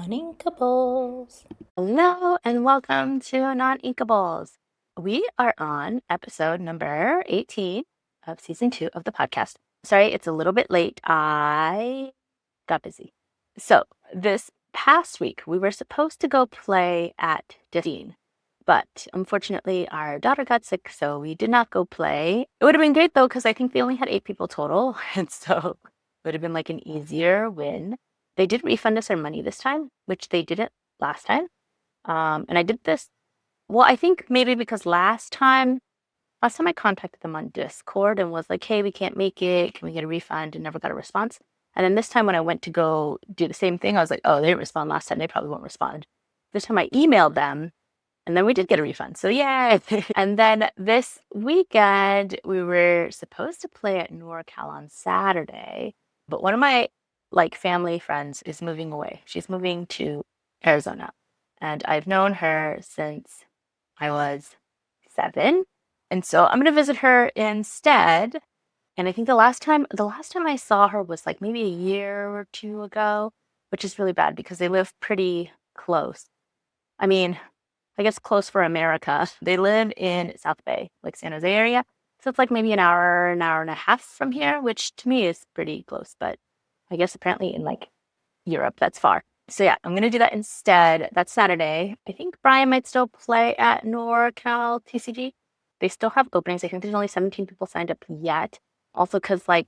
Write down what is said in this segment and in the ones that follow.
Noninkables. Hello and welcome to Noninkables. We are on episode number 18 of season 2 of the podcast. Sorry, it's a little bit late. I got busy. So, this past week, we were supposed to go play at Disney, but unfortunately, our daughter got sick, so we did not go play. It would have been great though, because I think they only had 8 people total, and so it would have been like an easier win. They did refund us our money this time, which they didn't last time. And I did this, well, I think maybe because last time I contacted them on Discord and was like, hey, we can't make it. Can we get a refund? And never got a response. And then this time when I went to go do the same thing, I was like, oh, they didn't respond last time. They probably won't respond. This time I emailed them and then we did get a refund. So yay. And then this weekend, we were supposed to play at NorCal on Saturday, but one of my family friends is moving away. She's moving to Arizona. And I've known her since I was 7. And so I'm going to visit her instead. And I think the last time I saw her was like maybe a year or 2 ago, which is really bad because they live pretty close. I mean, I guess close for America. They live in South Bay, like San Jose area. So it's like maybe an hour and a half from here, which to me is pretty close. But I guess apparently in like Europe, that's far. So yeah, I'm going to do that instead. That's Saturday. I think Brian might still play at NorCal TCG. They still have openings. I think there's only 17 people signed up yet. Also because I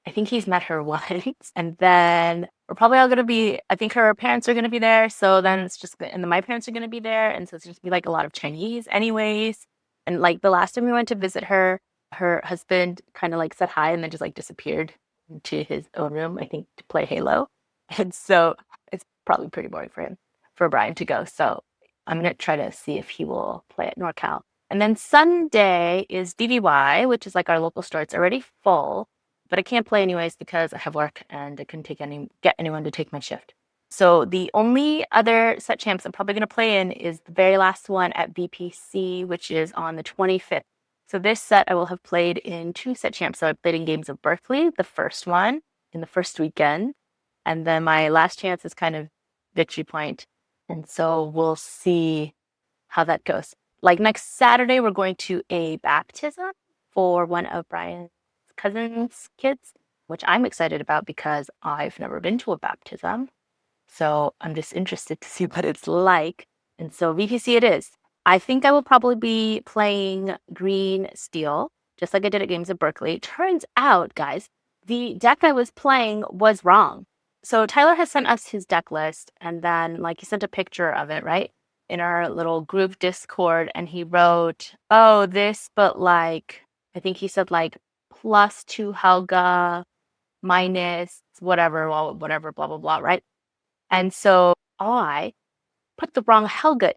think he's met her once. And then we're probably all going to be, I think her parents are going to be there. So then it's just, and then my parents are going to be there. And so it's just be like a lot of Chinese anyways. And like the last time we went to visit her, her husband kind of like said hi and then just like disappeared into his own room, I think to play Halo. And so it's probably pretty boring for him, for Brian to go. So I'm going to try to see if he will play at NorCal. And then Sunday is DDY, which is like our local store. It's already full, but I can't play anyways because I have work and I couldn't get anyone to take my shift. So the only other set champs I'm probably going to play in is the very last one at VPC, which is on the 25th. So this set I will have played in 2 set champs. So I played in Games of Berkeley, the first one in the first weekend. And then my last chance is kind of victory point. And so we'll see how that goes. Like next Saturday, we're going to a baptism for one of Brian's cousin's kids, which I'm excited about because I've never been to a baptism. So I'm just interested to see what it's like. And so VPC it is. I think I will probably be playing green steel, just like I did at Games of Berkeley. Turns out, guys, the deck I was playing was wrong. So Tyler has sent us his deck list, and then he sent a picture of it, right, in our little group Discord, and he wrote, "Oh, this, but I think he said +2 Helga, minus whatever, well, whatever, blah blah blah, right?" And so I put the wrong Helga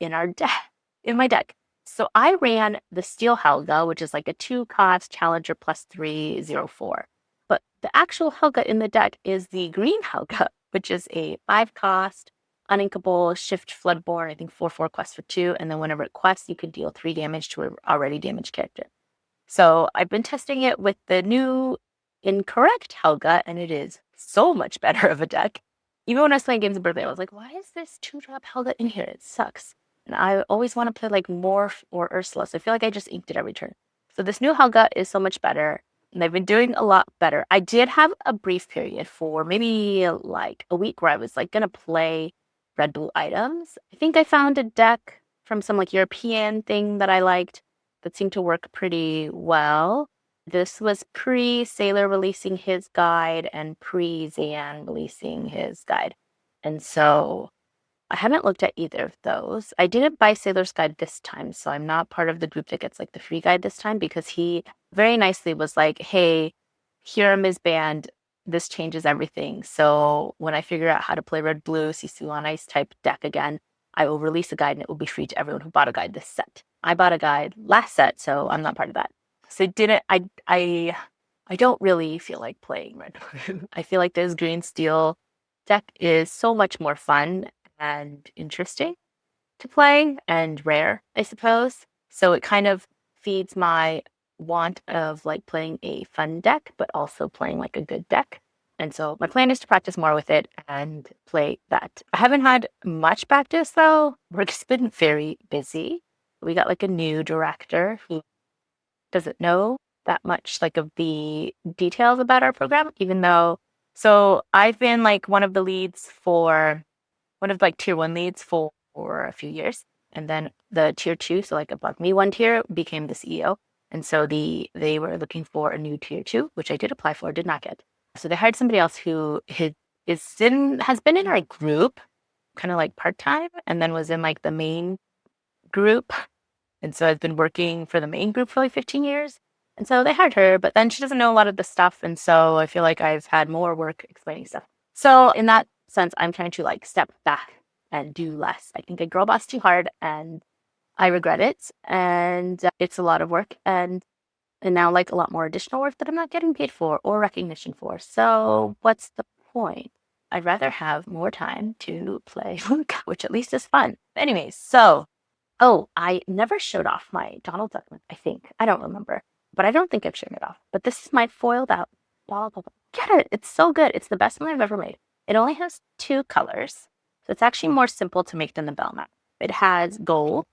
in my deck. So I ran the Steel Helga, which is like a 2-cost Challenger +3/04. But the actual Helga in the deck is the green Helga, which is a 5-cost, uninkable, shift Floodborn, I think 4/4 quest for 2. And then whenever it quests, you can deal 3 damage to an already damaged character. So I've been testing it with the new incorrect Helga, and it is so much better of a deck. Even when I was playing Games of Birthday, I was like, why is this 2-drop Helga in here? It sucks. And I always want to play Morph or Ursula, so I feel like I just inked it every turn. So this new Helga is so much better, and they've been doing a lot better. I did have a brief period for maybe a week where I was gonna play red-blue items. I think I found a deck from some European thing that I liked that seemed to work pretty well. This was pre-Sailor releasing his guide and pre-Zan releasing his guide. And so I haven't looked at either of those. I didn't buy Sailor's guide this time, so I'm not part of the group that gets the free guide this time because he very nicely was like, hey, Hiram is banned. This changes everything. So when I figure out how to play red-blue Sisu on Ice type deck again, I will release a guide and it will be free to everyone who bought a guide this set. I bought a guide last set, so I'm not part of that. So I don't really feel like playing red-blue. I feel like this green steel deck is so much more fun and interesting to play and rare, I suppose. So it kind of feeds my want of playing a fun deck, but also playing a good deck. And so my plan is to practice more with it and play that. I haven't had much practice though. Work's been very busy. We got like a new director who doesn't know that much like of the details about our program, even though so I've been like one of the leads for one of like tier one leads for a few years. And then the tier two, so like above me one tier, became the CEO. And so they were looking for a new tier two, which I did apply for, did not get. So they hired somebody else who has been in our group kind of like part-time and then was in like the main group. And so I've been working for the main group for like 15 years. And so they hired her, but then she doesn't know a lot of the stuff. And so I feel like I've had more work explaining stuff. So in that sense, I'm trying to like step back and do less. I think I girl boss too hard and I regret it. And it's a lot of work and now like a lot more additional work that I'm not getting paid for or recognition for. So what's the point? I'd rather have more time to play, which at least is fun. Anyways, so oh, I never showed off my Donald Duck one, I think. I don't remember. But I don't think I've shown it off. But this is my foiled out. Get it. It's so good. It's the best one I've ever made. It only has 2 colors. So it's actually more simple to make than the bell map. It has gold.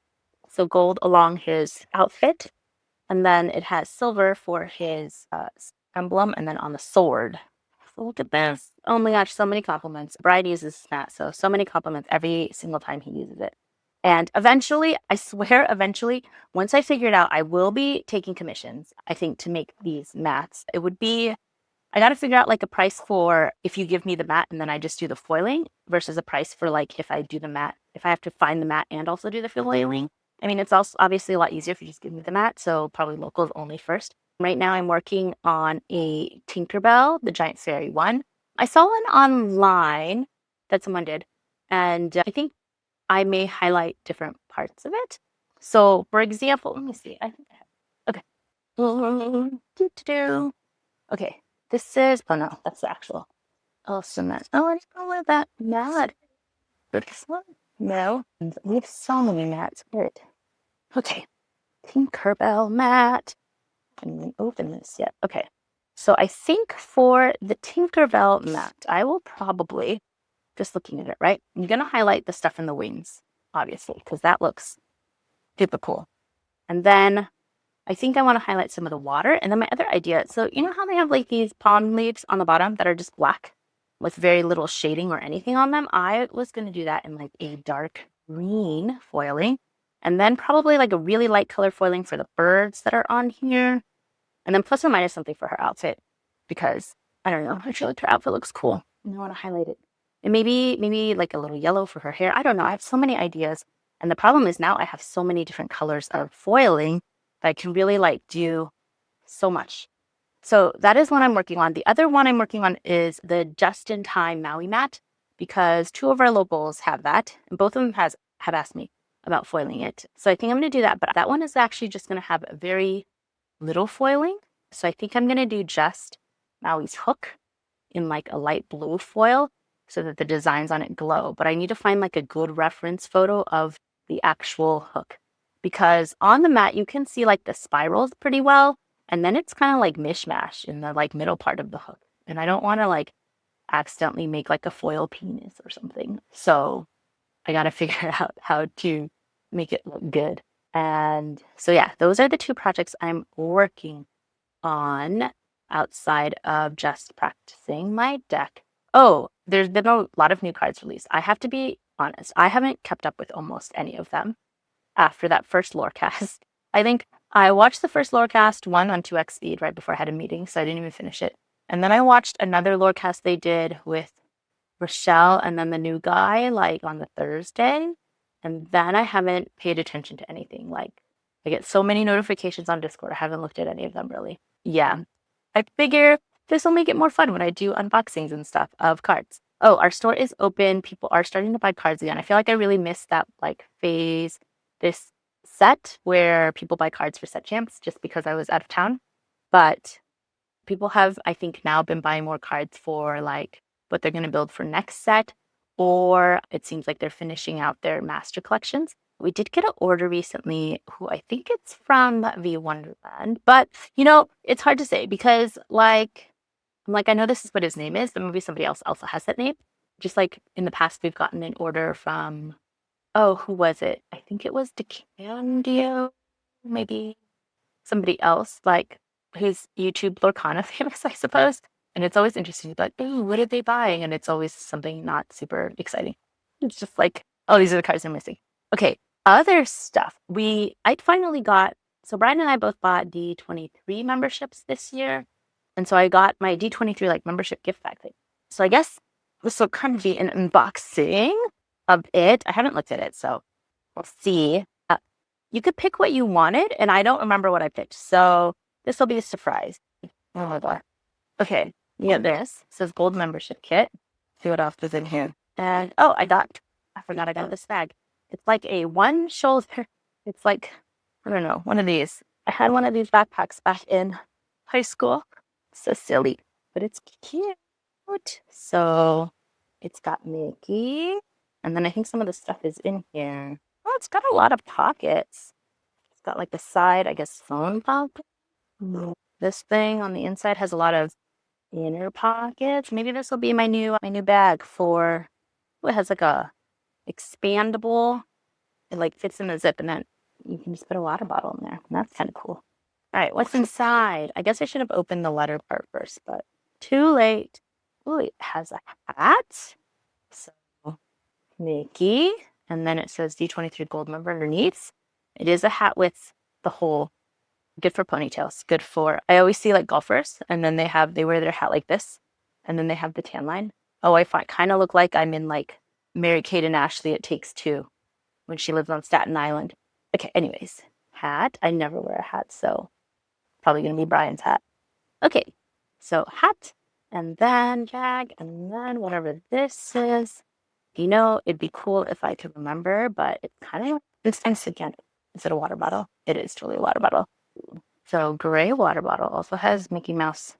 So gold along his outfit. And then it has silver for his emblem. And then on the sword. So look at this. Oh my gosh, so many compliments. Bride uses that. So many compliments every single time he uses it. And eventually, I swear, eventually, once I figure it out, I will be taking commissions, I think, to make these mats. It would be, I got to figure out like a price for if you give me the mat and then I just do the foiling versus a price for like if I do the mat, if I have to find the mat and also do the foiling. I mean, it's also obviously a lot easier if you just give me the mat. So probably locals only first. Right now, I'm working on a Tinkerbell, the Giant Fairy one. I saw one online that someone did. And I think I may highlight different parts of it. So, for example, let me see. I think I have. Okay. Okay. This is. Oh no, that's the actual. Oh, cement. Oh, I just don't want that mat. But this one, no. We have so many mats. Great. Okay. Tinkerbell mat. I didn't even open this yet. Okay. So I think for the Tinkerbell mat, I will probably just looking at it, right? I'm going to highlight the stuff in the wings, obviously, because that looks super cool. And then I think I want to highlight some of the water. And then my other idea, so you know how they have like these palm leaves on the bottom that are just black with very little shading or anything on them? I was going to do that in like a dark green foiling. And then probably like a really light color foiling for the birds that are on here. And then plus or minus something for her outfit because I don't know, I feel like her outfit looks cool and I want to highlight it. And maybe like a little yellow for her hair. I don't know. I have so many ideas. And the problem is now I have so many different colors of foiling that I can really like do so much. So that is one I'm working on. The other one I'm working on is the just-in-time Maui mat because 2 of our locals have that. And both of them have asked me about foiling it. So I think I'm going to do that. But that one is actually just going to have a very little foiling. So I think I'm going to do just Maui's hook in like a light blue foil so that the designs on it glow. But I need to find like a good reference photo of the actual hook because on the mat, you can see like the spirals pretty well. And then it's kind of like mishmash in the like middle part of the hook. And I don't want to like accidentally make like a foil penis or something. So I got to figure out how to make it look good. And so, yeah, those are the 2 projects I'm working on outside of just practicing my deck. Oh, there's been a lot of new cards released. I have to be honest, I haven't kept up with almost any of them after that first lore cast. I think I watched the first lore cast one on 2x speed right before I had a meeting, so I didn't even finish it. And then I watched another lore cast they did with Rochelle and then the new guy, like on the Thursday. And then I haven't paid attention to anything. Like, I get so many notifications on Discord. I haven't looked at any of them really. Yeah. I figure this will make it more fun when I do unboxings and stuff of cards. Oh, our store is open. People are starting to buy cards again. I feel like I really missed that like phase this set where people buy cards for set champs just because I was out of town. But people have, I think, now been buying more cards for like what they're going to build for next set, or it seems like they're finishing out their master collections. We did get an order recently who I think it's from V Wonderland, but you know, it's hard to say because like I'm like, I know this is what his name is, but maybe somebody else also has that name. Just like in the past, we've gotten an order from, oh, who was it? I think it was DeCandio, maybe somebody else, like who's YouTube Lorcana famous, I suppose. And it's always interesting to be like, ooh, what are they buying? And it's always something not super exciting. It's just like, oh, these are the cards I'm missing. Okay, other stuff. I finally got, so Brian and I both bought D23 memberships this year. And so I got my D23 like membership gift bag thing. So I guess this will kind of be an unboxing of it. I haven't looked at it, so we'll see. You could pick what you wanted, and I don't remember what I picked. So this will be a surprise. Oh my God. Okay, you get this. It says gold membership kit. See what else is in here. And oh, I forgot I got this bag. It's like a one shoulder. It's like, I don't know, one of these. I had one of these backpacks back in high school. So silly, but it's cute. So it's got Mickey. And then I think some of the stuff is in here. Oh, it's got a lot of pockets. It's got like the side, I guess, phone pocket. This thing on the inside has a lot of inner pockets. Maybe this will be my new bag for, it has like a expandable, it like fits in the zip, and then you can just put a water bottle in there. And that's kind of cool. All right, what's inside? I guess I should have opened the letter part first, but too late. Oh, it has a hat. So Mickey, and then it says D23 gold member underneath. It is a hat with the hole. Good for ponytails. Good for, I always see like golfers, and then they wear their hat like this, and then they have the tan line. Oh, I kind of look like I'm in like Mary-Kate and Ashley It Takes Two when she lives on Staten Island. Okay, anyways, hat. I never wear a hat, so probably going to be Brian's hat. Okay, so hat, and then bag, and then whatever this is. You know, it'd be cool if I could remember, but it's kind of, it's nice again. Is it a water bottle? It is totally a water bottle. So gray water bottle also has Mickey Mouse,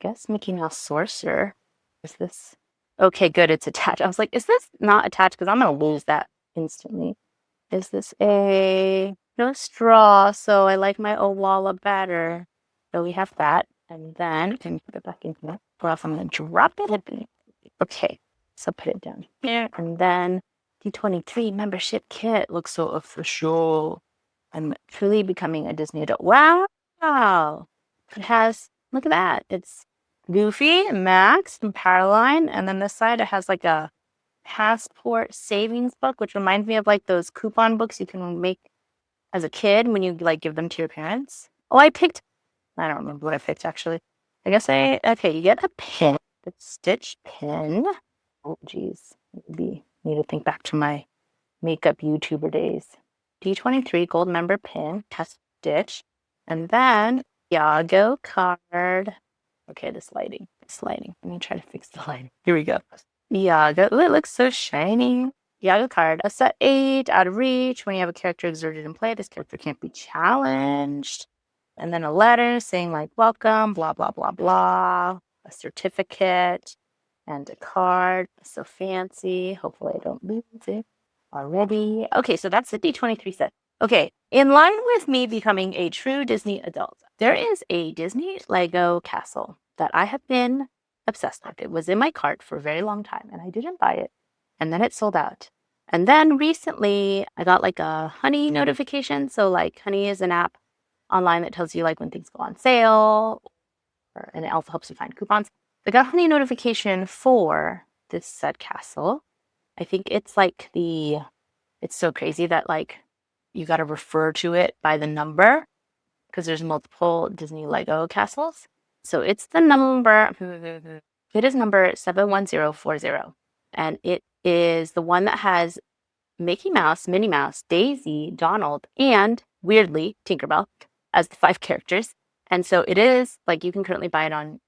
I guess Mickey Mouse Sorcerer. Is this? Okay, good, it's attached. I was like, is this not attached? Because I'm going to lose that instantly. Is this no straw, so I like my Owala better. So we have that. And then, can you put it back in here? Or else I'm going to drop it. Okay, so put it down here. And then D23 membership kit looks so official. I'm truly becoming a Disney adult. Wow. It has, look at that. It's Goofy, Max, and Powerline. And then this side, it has like a passport savings book, which reminds me of like those coupon books you can make as a kid when you like give them to your parents. Oh, I don't remember what I picked actually. I guess okay, you get a pin, a stitch pin. Oh, geez, maybe need to think back to my makeup YouTuber days. D23 gold member pin, test stitch, and then Iago card. Okay, this lighting. Let me try to fix the lighting. Here we go. Iago. Ooh, it looks so shiny. Iago card. A set 8, out of reach. When you have a character exerted in play, this character can't be challenged. And then a letter saying like, welcome, blah, blah, blah, blah. A certificate and a card. So fancy. Hopefully I don't lose it already. Okay, so that's the D23 set. Okay, in line with me becoming a true Disney adult, there is a Disney Lego castle that I have been obsessed with. It was in my cart for a very long time, and I didn't buy it. And then it sold out. And then recently, I got like a Honey notification. So like Honey is an app online that tells you like when things go on sale, and it also helps you find coupons. I got a Honey notification for this said castle. I think it's like it's so crazy that like you got to refer to it by the number because there's multiple Disney Lego castles. So it's the number, it is number 71040. And it is the one that has Mickey Mouse, Minnie Mouse, Daisy, Donald, and weirdly, Tinkerbell as the 5 characters. And so it is like you can currently buy it on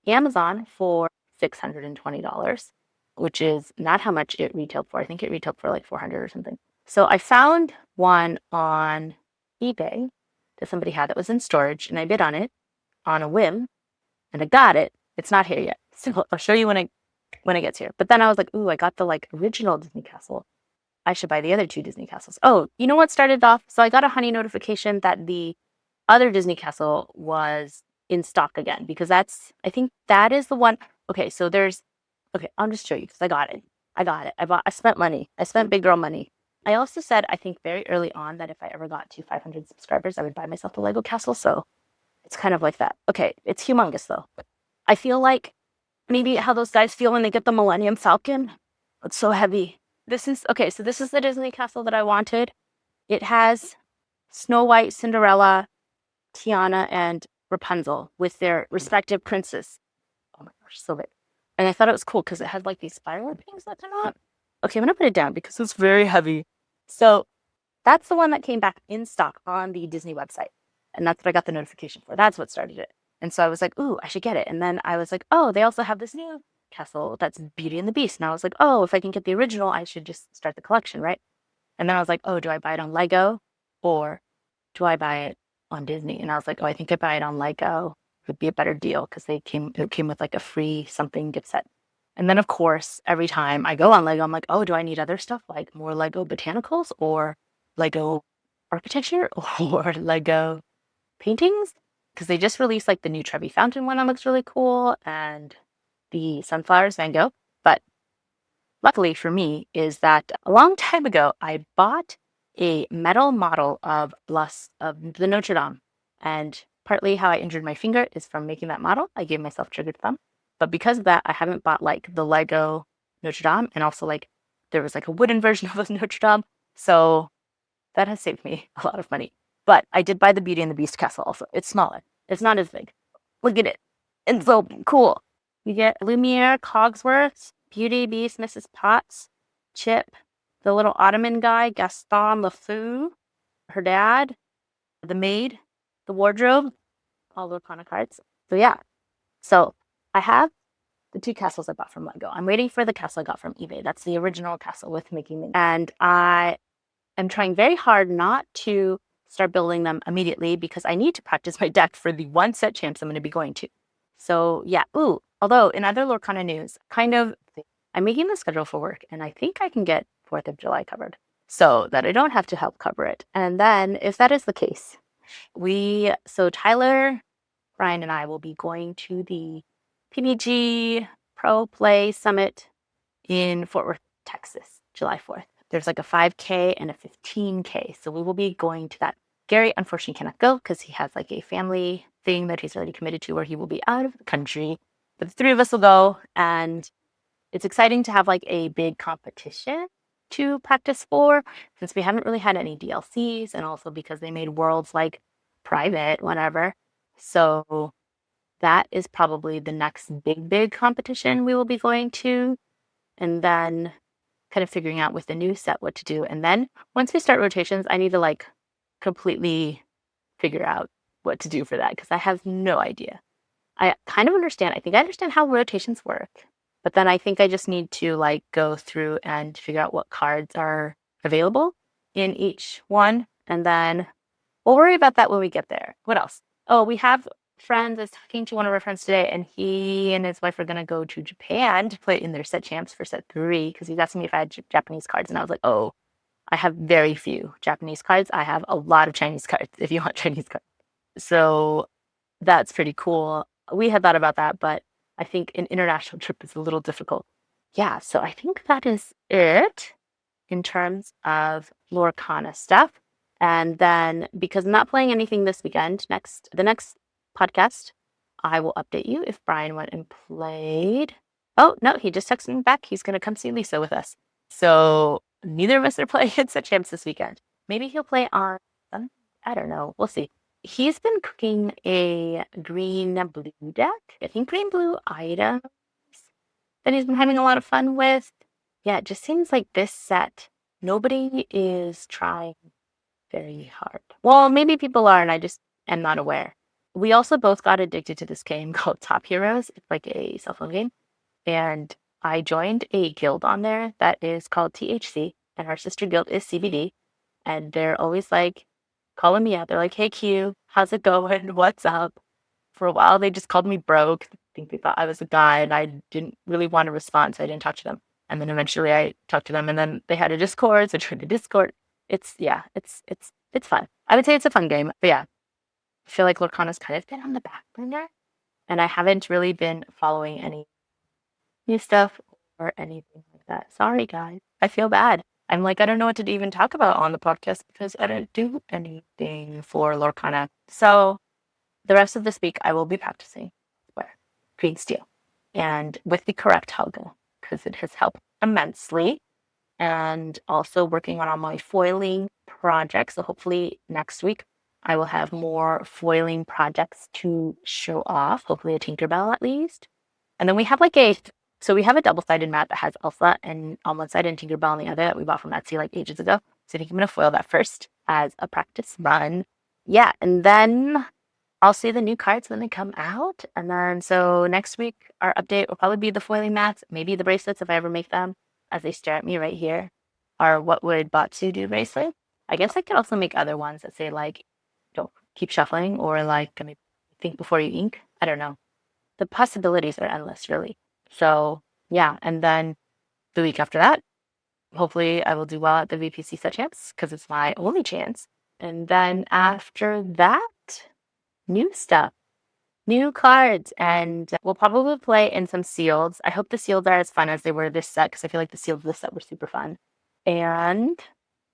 Amazon for $620, which is not how much it retailed for. I think it retailed for like $400 or something. So I found one on eBay that somebody had that was in storage, and I bid on it on a whim, and I got it. It's not here yet, so I'll show you when it gets here. But then I was like, ooh, I got the like original Disney castle. I should buy the other 2 Disney castles. Oh, you know what started off? So I got a Honey notification that the other Disney castle was in stock again, because I think that is the one. Okay, so I'll just show you because I got it. I spent money. I spent big girl money. I also said, I think very early on, that if I ever got to 500 subscribers, I would buy myself a Lego castle. So it's kind of like that. Okay, it's humongous though. I feel like maybe how those guys feel when they get the Millennium Falcon. It's so heavy. This is the Disney castle that I wanted. It has Snow White, Cinderella, Tiana, and Rapunzel with their respective princes. Oh my gosh, so big. And I thought it was cool because it had like these spiral things that come out. Okay, I'm gonna put it down because it's very heavy. So that's the one that came back in stock on the Disney website. And that's what I got the notification for. That's what started it. And so I was like, ooh, I should get it. And then I was like, oh, they also have this new castle that's Beauty and the Beast. And I was like, oh, if I can get the original, I should just start the collection, right? And then I was like, oh, do I buy it on Lego or do I buy it on Disney? And I was like, oh, I think I buy it on Lego. It would be a better deal because it came with like a free something gift set. And then of course, every time I go on Lego, I'm like, oh, do I need other stuff like more Lego botanicals or Lego architecture or Lego paintings? Because they just released like the new Trevi Fountain one that looks really cool and the Sunflowers Van Gogh. But luckily for me is that a long time ago, I bought a metal model of the Notre Dame. And partly how I injured my finger is from making that model. I gave myself triggered thumb. But because of that, I haven't bought like the Lego Notre Dame. And also like there was like a wooden version of the Notre Dame. So that has saved me a lot of money. But I did buy the Beauty and the Beast castle also. It's smaller. It's not as big. Look at it. It's so cool. You get Lumiere, Cogsworth, Beauty, Beast, Mrs. Potts, Chip, the little Ottoman guy, Gaston LeFou, her dad, the maid, the wardrobe, all the kind of cards. So yeah. So I have the two castles I bought from Lego. I'm waiting for the castle I got from eBay. That's the original castle with making the. And I am trying very hard not to start building them immediately because I need to practice my deck for the one set champs I'm going to be going to. So yeah. Ooh, although in other Lorcana news, I'm making the schedule for work and I think I can get 4th of July covered so that I don't have to help cover it. And then if that is the case, Tyler, Brian, and I will be going to the PBG Pro Play Summit in Fort Worth, Texas, July 4th. There's like a 5K and a 15K. So we will be going to that. Gary, unfortunately, cannot go because he has like a family thing that he's already committed to where he will be out of the country. But the three of us will go. And it's exciting to have like a big competition to practice for since we haven't really had any DLCs and also because they made worlds like private, whatever. So that is probably the next big competition we will be going to. And then kind of figuring out with the new set what to do. And then once we start rotations, I need to like completely figure out what to do for that because I have no idea. I kind of understand. I think I understand how rotations work, but then I think I just need to like go through and figure out what cards are available in each one. And then we'll worry about that when we get there. What else? Oh, we have friends. I was talking to one of our friends today, and he and his wife are going to go to Japan to play in their set champs for set 3 because he's asking me if I had Japanese cards. And I was like, oh, I have very few Japanese cards. I have a lot of Chinese cards if you want Chinese cards. So that's pretty cool. We had thought about that, but I think an international trip is a little difficult. Yeah, so I think that is it in terms of Lorcana stuff. And then because I'm not playing anything this weekend, the next podcast, I will update you if Brian went and played. Oh, no, he just texted me back. He's going to come see Lisa with us. So neither of us are playing at Set Champs this weekend. Maybe he'll play on, I don't know. We'll see. He's been cooking a green-blue deck. I think green-blue items that he's been having a lot of fun with. Yeah, it just seems like this set, nobody is trying very hard. Well, maybe people are, and I just am not aware. We also both got addicted to this game called Top Heroes. It's like a cell phone game. And I joined a guild on there that is called THC, and our sister guild is CBD. And they're always like calling me out. They're like, hey, Q, how's it going? What's up? For a while, they just called me broke. I think they thought I was a guy, and I didn't really want to respond, so I didn't talk to them. And then eventually I talked to them, and then they had a Discord, so I joined a Discord. It's fun. I would say it's a fun game, but yeah. I feel like Lorcana's kind of been on the back burner, and I haven't really been following any new stuff or anything like that. Sorry, guys. I feel bad. I'm like, I don't know what to even talk about on the podcast because I didn't do anything for Lorcana. So the rest of this week, I will be practicing green steel and with the correct Helga because it has helped immensely. And also working on all my foiling projects. So hopefully next week I will have more foiling projects to show off. Hopefully a Tinkerbell at least. And then we have we have a double-sided mat that has Elsa and on one side and Tinkerbell on the other that we bought from Etsy like ages ago. So I think I'm gonna foil that first as a practice run. Yeah, and then I'll see the new cards when they come out. And then so next week our update will probably be the foiling mats, maybe the bracelets if I ever make them, as they stare at me right here. Are what would Botsu do bracelet? I guess I could also make other ones that say like don't keep shuffling or like maybe think before you ink. I don't know. The possibilities are endless, really. So yeah, and then the week after that, hopefully I will do well at the VPC set chance because it's my only chance. And then after that, new stuff, new cards, and we'll probably play in some sealeds. I hope the sealeds are as fun as they were this set because I feel like the sealeds this set were super fun. And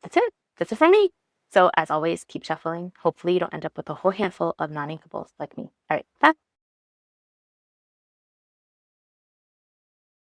that's it. That's it for me. So as always, keep shuffling. Hopefully you don't end up with a whole handful of non-inkables like me. All right, bye.